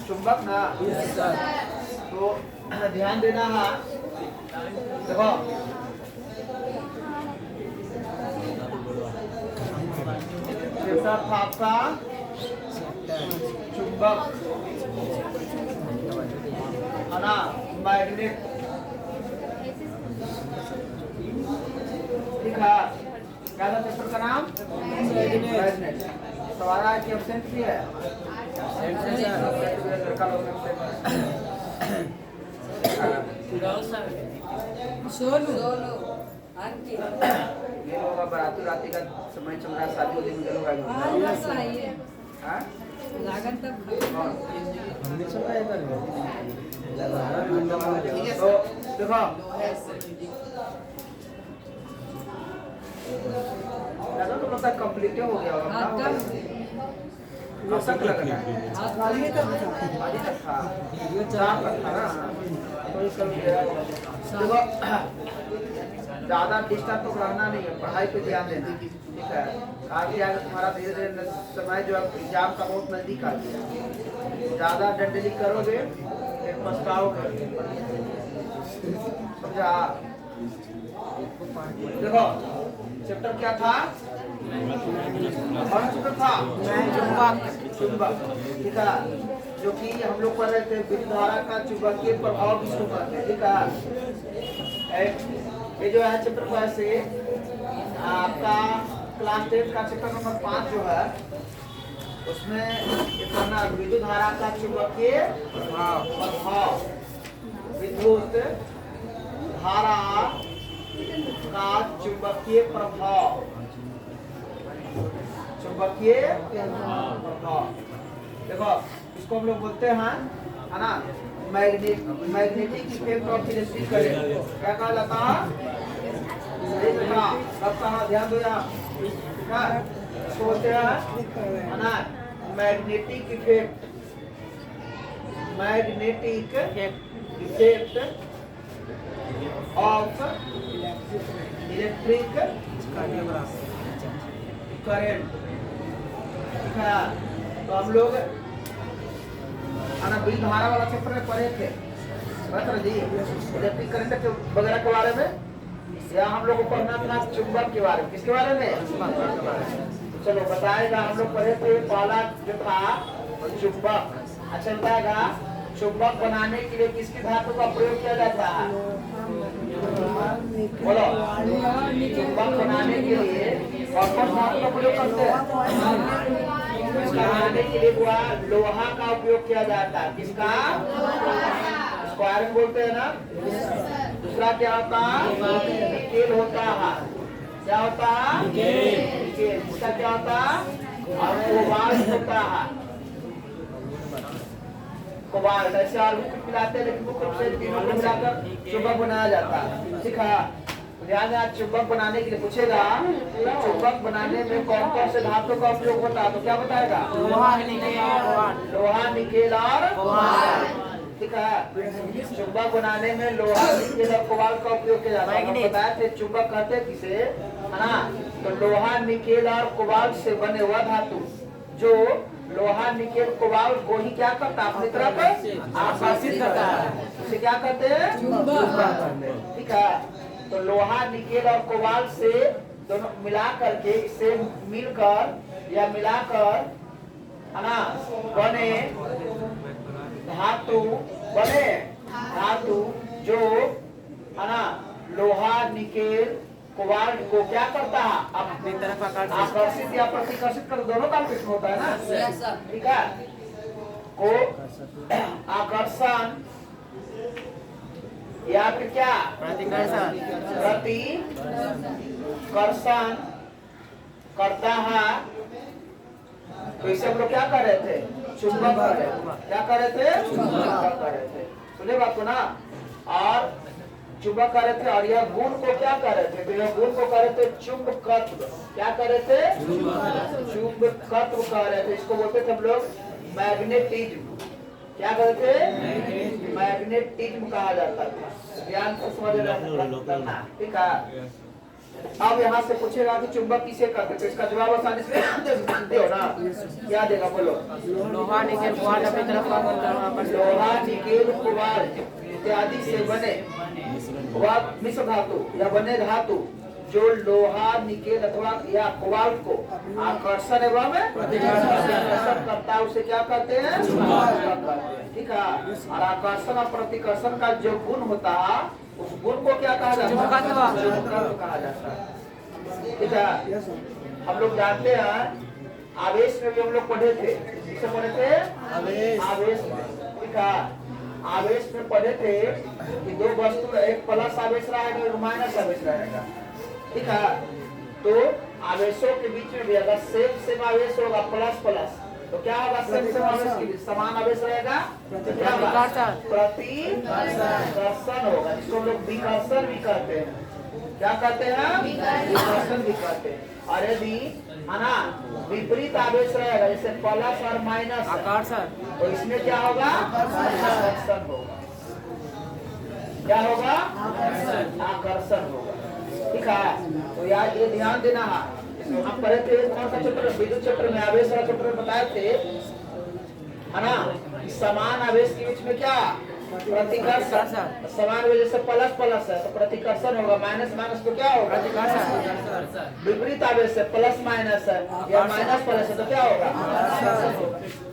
चुंबक ना। तो ध्यान देना है, देखो जैसा था आपका चुंबक है ना, मैग्नेट, ठीक है। क्या था चैप्टर का नाम? मैग्नेट। सवाल है कि एब्सेंट भी है? लड़का लोग ये लोग बाराती राती का समय चल रहा है, शादी वादी में लोग आए तो देखो दादा तो मतलब कंप्लीट हो गया होगा तक लग रहा है आज तक था ना। तो देखो ज़्यादा डिस्टर्ब तो रहना नहीं है, पढ़ाई पे ध्यान देना, ठीक है। आगे आगे तुम्हारा धीरे धीरे समय जो है एग्जाम का बहुत नज़दीक आ गया, ज़्यादा डंडली करोगे फिर पछताओगे, समझा। देखो चैप्टर क्या था? कौन चैप्टर था? चुंबक, ठीक है। जो कि हम लोग पढ़ रहे थे विद्युत धारा का चुंबकीय प्रभाव किसको कहते हैं, ठीक है। ये जो है चैप्टर 5 से आपका क्लास 10 का चैप्टर नंबर 5 जो है उसमें ये पढ़ना विद्युत धारा का चुंबकीय प्रभाव, विद्युत धारा का चुंबकीय प्रभाव, चुंबकीय प्रभाव। देखो इसको हम लोग बोलते हैं है ना, magnetic effect of electric current. क्या कहा जाता है? ध्यान दो यहाँ, ठीक है। इसको बोलते हैं है ना magnetic effect, magnetic effect of electric current, ठीक है। तो हम लोग विद्युत धारा वाला चैप्टर में पढ़े थे जी, इलेक्ट्रिक करंट के वगैरह के बारे में, या हम लोग को पढ़ना था चुंबक के बारे में। किसके बारे में? चलो बताएगा। हम लोग पढ़े थे पहला जो था चुंबक। अच्छा बताएगा चुंबक बनाने के लिए किसकी धातु का प्रयोग किया जाता है? बोलो। चुंबक बनाने के लिए कौन कौन धातु का प्रयोग करते हैं? बनाने के लिए लोहा का उपयोग किया जाता है। किसका? इसको आयरन बोलते हैं ना। दूसरा क्या होता है? निकेल होता है। क्या होता है? निकेल। इसका क्या होता है? और कोबाल्ट होता है। कोबाल्ट ऐसे आलू को मिलाते हैं, लेकिन मुख्य रूप से तीनों को मिलाकर चुंबक बनाया जाता है, ठीक है। ध्यान देना, चुंबक बनाने के लिए पूछेगा चुंबक बनाने में कौन कौन से धातु का उपयोग होता है, तो क्या बताएगा? लोहा, निकेल और ठीक है। चुंबक बनाने में लोहा, निकेल और कोबाल्ट का उपयोग किया जाता है। बताया थे चुंबक कहते किसे, है ना। तो लोहा, निकेल और कोबाल्ट से बने हुआ धातु जो लोहा, निकेल, कोबाल्ट को ही क्या करता है? अपनी तरफ आकर्षित करता है। उसे क्या कहते हैं? चुंबक, ठीक है। तो लोहा, निकेल और कोबाल्ट से दोनों मिला करके, इससे मिलकर या मिलाकर है ना बने धातु जो है ना लोहा, निकेल, कोबाल्ट को क्या करता है? अपनी तरफ आकर्षित या प्रतिकर्षित कर, दोनों काम किसमें होता है ना, ठीक है। को आकर्षण या फिर क्या? प्रतिकर्षण करता है। तो इसे हम लोग क्या कर रहे थे? चुंबक कर रहे थे। क्या कर रहे थे? चुंबक कर रहे थे। सुने बात को ना। और चुंबक कर रहे थे, और यह गुण को क्या कर रहे थे? तो यह गुण को कर रहे थे चुंबकत्व। क्या कर रहे थे? चुंबकत्व कर रहे थे। इसको बोलते थे हम लोग मैग्नेटिज्म। क्या कहते थे? मैग्नेटिज्म कहा जाता था। ध्यान से समझ रहे, ठीक है। अब यहाँ से पूछेगा कि चुंबक किसे कहते हैं, तो इसका जवाब आसानी से दे सकते हो ना। क्या देगा बोलो? लोहा निकेल क्वार्ट्ज अपनी तरफ लोहा निकेल कोबाल्ट इत्यादि से बने वह मिश्र धातु या बने धातु जो लोहा निकेल अथवा या कोबाल्ट को आकर्षण एवं प्रतिकर्षण करता है उसे क्या कहते हैं? ठीक है। और आकर्षण और प्रतिकर्षण का जो गुण होता है उस गुण को क्या कहा जाता है? चुंबकत्व कहा जाता है। ठीक है। हम लोग जानते हैं आवेश में भी हम लोग पढ़े थे, किसे पढ़े थे? आवेश में। ठीक है। आवेश में पढ़े थे कि दो वस्तु, एक प्लस आवेश रहेगा और माइनस आवेश रहेगा। ठीक है। तो आवेशों के बीच में भी अगर सेम आवेश होगा प्लस प्लस तो क्या होगा? सेम आवेश के बीच समान आवेश रहेगा तो क्या होगा? प्रतिकर्षण होगा, जिसको हम लोग विकर्षण भी कहते हैं। क्या कहते हैं? विकर्षण भी कहते हैं। और यदि है ना विपरीत आवेश रहेगा जैसे प्लस और माइनस तो इसमें क्या होगा? आकर्षण होगा। क्या होगा? आकर्षण होगा। ठीक है। तो यार ये ध्यान देना है। हम पढ़े थे कौन सा चैप्टर? विद्युत चैप्टर में, आवेश वाला चैप्टर में बताए थे है ना, समान आवेश के बीच में क्या? प्रतिकर्षण। समान आवेश जैसे प्लस प्लस है तो प्रतिकर्षण होगा, माइनस माइनस तो क्या होगा? विपरीत आवेश है प्लस माइनस है या माइनस प्लस है तो क्या होगा?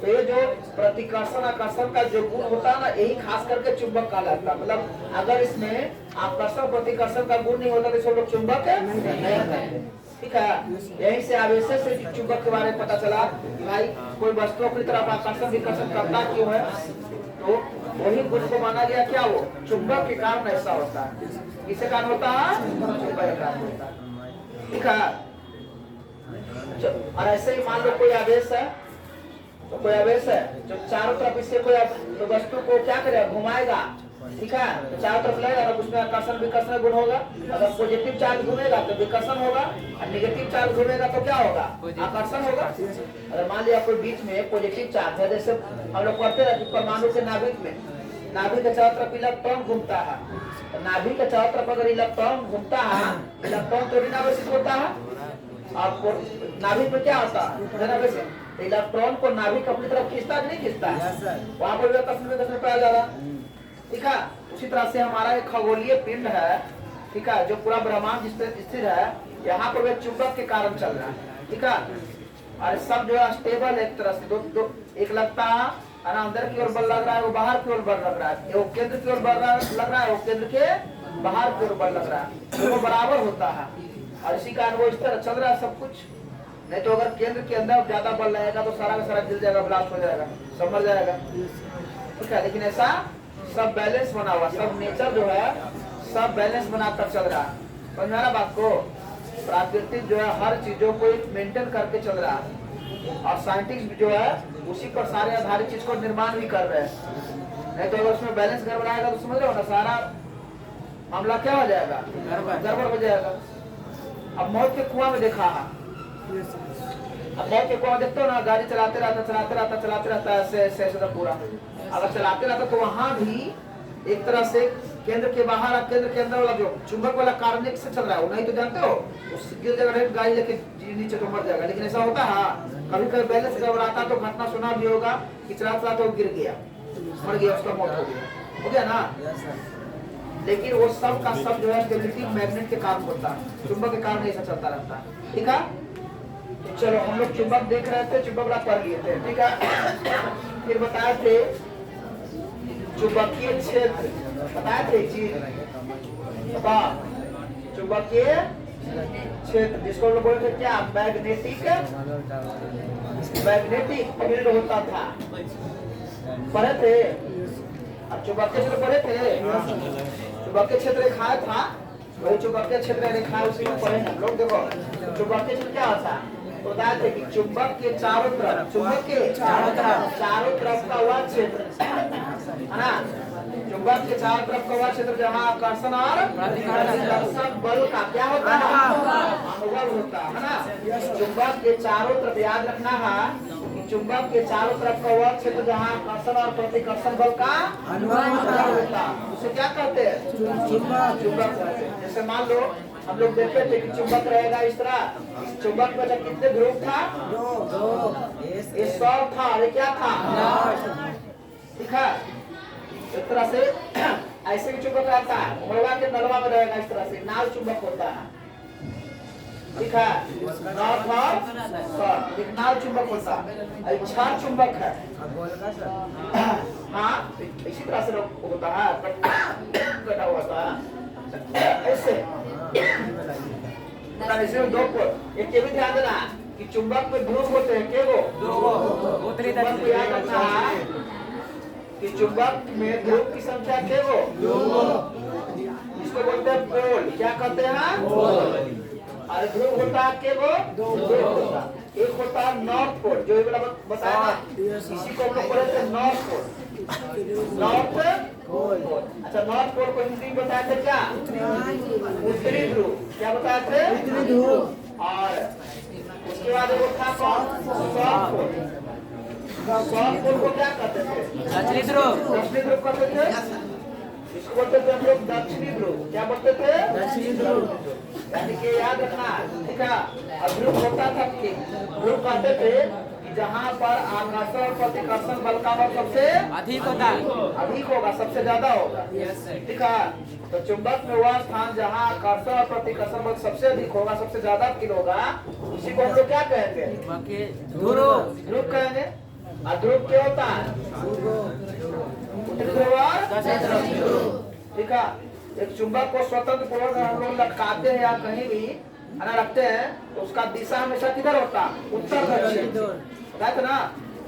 तो ये जो प्रतिकर्षण आकर्षण का जो गुण होता है ना यही खास करके चुंबक कहलाता है। मतलब अगर इसमें आकर्षण प्रतिकर्षण का गुण नहीं होता तो इसको लोग चुंबक नहीं कहते। ठीक है। यहीं से आवेश से चुंबक के बारे में पता चला कि भाई कोई वस्तुओं की तरफ आकर्षण विकर्षण करता क्यों है, तो वही गुण को माना गया क्या? वो चुंबक के कारण ऐसा होता है। किसके कारण होता है? चुंबक के कारण होता है। ठीक है। और ऐसे ही मान लो कोई आवेश है, तो कोई आवेश है जो चारों तरफ इससे कोई तो वस्तु को क्या करेगा? घुमाएगा। ठीक है। तो चारों तरफ लगेगा तो उसमें आकर्षण विकर्षण गुण होगा। अगर पॉजिटिव चार्ज घूमेगा तो विकर्षण होगा और नेगेटिव चार्ज घूमेगा तो क्या होगा? आकर्षण होगा। अगर मान लिया कोई बीच में पॉजिटिव चार्ज है, जैसे हम लोग पढ़ते हैं परमाणु के नाभिक में, नाभिक के चारों तरफ इलेक्ट्रॉन घूमता है। तो नाभिक के चारों तरफ अगर इलेक्ट्रॉन घूमता है, इलेक्ट्रॉन तो ऋणावेशित होता है। आपको नाभिक में क्या होता है? धनावेशित। इलेक्ट्रॉन को नाभिक अपनी तरफ खींचता है नहीं खींचता है? वहां पर विकर्षण पाया जा रहा है। ठीक है। उसी तरह से हमारा एक खगोलीय पिंड है, ठीक है, जो पूरा ब्रह्मांड जिस पर स्थिर है, यहाँ पर वे चुंबक के कारण चल रहा है। ठीक है। और सब जो है स्टेबल एक तरह से दो एक लगता है ना अंदर की ओर बल लग रहा है, वो बाहर की ओर बल लग रहा है, वो केंद्र की ओर बल लग रहा है, वो केंद्र के बाहर की ओर बल लग रहा है, दोनों बराबर होता है। और इसी कारण वो इस तरह चल रहा है सब कुछ। नहीं तो अगर केंद्र के अंदर ज्यादा बल लगेगा तो सारा का सारा गिर जाएगा, ब्लास्ट हो जाएगा, सब मर जाएगा। ठीक है। लेकिन ऐसा सब बैलेंस बना हुआ, सब नेचर जो है सब बैलेंस बनाकर चल रहा है। समझ में आ रहा बात को? प्राकृतिक जो है हर चीजों को मेंटेन करके चल रहा है और साइंटिस्ट जो है उसी पर सारे आधारित चीज को निर्माण भी कर रहे हैं। नहीं तो अगर उसमें बैलेंस गड़बड़ाएगा तो समझ रहे हो ना सारा मामला क्या हो जाएगा? गड़बड़ हो जाएगा। अब मौत के कुआं में देखा है, अब मौत के कुआं देखते हो ना, गाड़ी चलाते रहता है ऐसे पूरा। अगर चलाते रहता तो वहां भी एक तरह से केंद्र के बाहर और केंद्र के अंदर वाला जो चुंबक वाला कार्निक से चल रहा है वो नहीं तो जानते हो, उस गिर जाएगा गाड़ी लेके नीचे तो मर जाएगा। लेकिन ऐसा होता है कभी कभी बैलेंस गड़बड़ाता तो घटना सुना भी होगा कि चला तो गिर गया, मर गया, उसका मौत हो गया ना। लेकिन वो सब का सब जो है स्टेबिलिटी मैग्नेट के कारण होता है, चुंबक के कारण ऐसा चलता रहता है। ठीक है। चलो हम लोग चुंबक देख रहे थे, चुंबक वाला पढ़ लिए थे। ठीक है। फिर बताए थे चुंबकीय क्षेत्र, बताए थे चीज चुंबकीय क्षेत्र जिसको लोग बोलते थे क्या? मैग्नेटिक फील्ड होता था। पढ़े थे? अब चुंबकीय क्षेत्र पढ़े थे? चुंबकीय क्षेत्र रेखा था, वही चुंबकीय क्षेत्र रेखा उसी में पढ़े हम लोग। देखो चुंबकीय क्षेत्र क्या होता है? तो बताए थे कि चुंबक के चारों तरफ का वह क्षेत्र है ना, चुंबक के चारों तरफ का वह क्षेत्र जहाँ आकर्षण और प्रतिकर्षण बल का क्या होता है? अनुभव होता है ना। चुंबक के चारों तरफ याद रखना है कि चुंबक के चारों तरफ का वह क्षेत्र जहाँ आकर्षण और प्रतिकर्षण बल का अनुभव होता है, उसे क्या कहते हैं? चुंबक कहते हैं। जैसे मान लो हम लोग देखे थे कि चुंबक रहेगा इस तरह। इस चुंबक में जब कितने ध्रुव था? ये 100 था। और ये क्या था? ठीक है। इस तरह से ऐसे भी चुंबक रहता है, मुड़वा के नलवा में रहेगा इस तरह से, नाल चुंबक होता है। ठीक है, नॉर्थ और साउथ, एक नाल चुंबक होता है। क्षार चुंबक है। हाँ, इसी तरह से होता है, कटा होता है ऐसे। इसमें दो पोल। एक ये भी ध्यान देना कि चुंबक में ध्रुव होते हैं, के वो चुंबक को याद रखना है कि चुंबक में ध्रुव की संख्या के वो, इसको बोलते हैं पोल। क्या कहते हैं? और ध्रुव होता है के वो दो होता है। एक होता है नॉर्थ पोल, जो ये वाला बताया ना, इसी को हम लोग बोलते हैं नॉर्थ पोल। North pole. अच्छा, नॉर्थ पोल को हिंदी में बताया थे क्या? उत्तरी ध्रुव। क्या बताया थे? उत्तरी ध्रुव। और उसके बाद वो था साउथ पोल। साउथ पोल को क्या कहते थे? दक्षिणी ध्रुव। दक्षिणी ध्रुव कहते थे। इसको बोलते थे हम लोग दक्षिणी ध्रुव। क्या बोलते थे? दक्षिणी ध्रुव। यानी कि याद रखना, ठीक है। और ध्रुव होता था कि ध्रुव कहते थे कि जहाँ पर आकर्षण और प्रतिकर्षण बल का बल सबसे अधिक होता है, अधिक होगा, सबसे ज्यादा होगा। ठीक है। तो चुंबक में वह स्थान जहाँ आकर्षण और प्रतिकर्षण बल सबसे अधिक होगा, सबसे ज्यादा फील होगा, उसी को हम लोग क्या कहेंगे? ध्रुव। ध्रुव कहेंगे। और ध्रुव क्या होता है? उत्तरी ध्रुव और दक्षिणी ध्रुव। ठीक है। एक चुंबक को स्वतंत्र पूर्वक हम लोग लटकाते हैं या कहीं भी रखते हैं, तो उसका दिशा हमेशा किधर होता? उत्तर दक्षिण। राइट ना?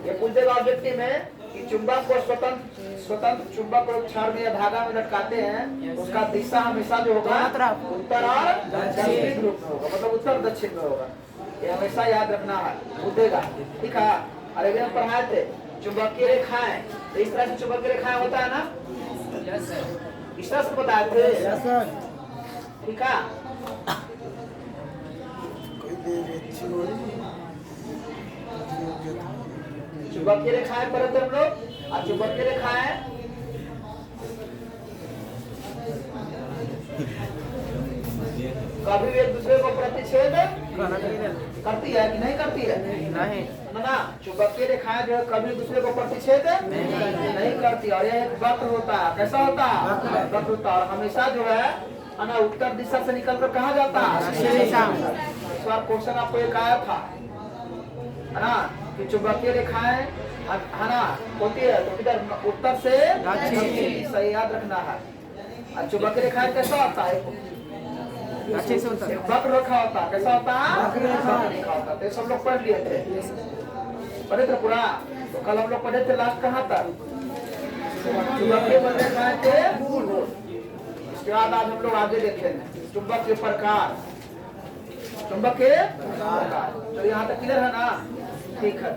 ये पूछते ऑब्जेक्टिव में कि चुंबक को स्वतंत्र चुंबक को क्षण में या धागा में लटकाते हैं, उसका दिशा हमेशा जो होगा उत्तर और दक्षिणी ध्रुव में होगा, मतलब उत्तर दक्षिण में होगा। ये हमेशा याद रखना है, पूछेगा। ठीक है। अरे हम पढ़ाए थे चुंबकीय रेखाएं, तो इस तरह से चुंबकीय रेखाएं होता है ना, इस तरह से बताए थे। ठीक है। चुंबकीय रेखाएं पढ़े थे हम लोग। और चुंबकीय रेखाएं कभी भी एक दूसरे को प्रतिच्छेद करती है कि नहीं करती है? नहीं। ना, चुंबकीय रेखाएं जो है कभी दूसरे को प्रतिच्छेद नहीं करती। और यह एक वक्र होता है। कैसा होता है? वक्र होता है। और हमेशा जो है ना उत्तर दिशा से निकलकर कहाँ जाता है? दक्षिण दिशा। इस बार क्वेश्चन आपको एक आया था, है ना, कि चुंबकीय रेखाएं है ना होती है तो किधर? उत्तर से दक्षिण। सही याद रखना है। और चुंबकीय रेखाएं कैसा होता है? दक्षिण से उत्तर। वक्र रेखा होता है। कैसा होता है? वक्र रेखा होता है। तो सब लोग पढ़ लिए थे, पढ़े थे पूरा। तो कल हम लोग पढ़े थे लास्ट कहाँ तक? चुंबकीय रेखाएं के मूल। इसके बाद आज हम लोग आगे देखेंगे चुंबक के प्रकार। चुंबक के प्रकार। तो यहाँ तक क्लियर है ना? ठीक है।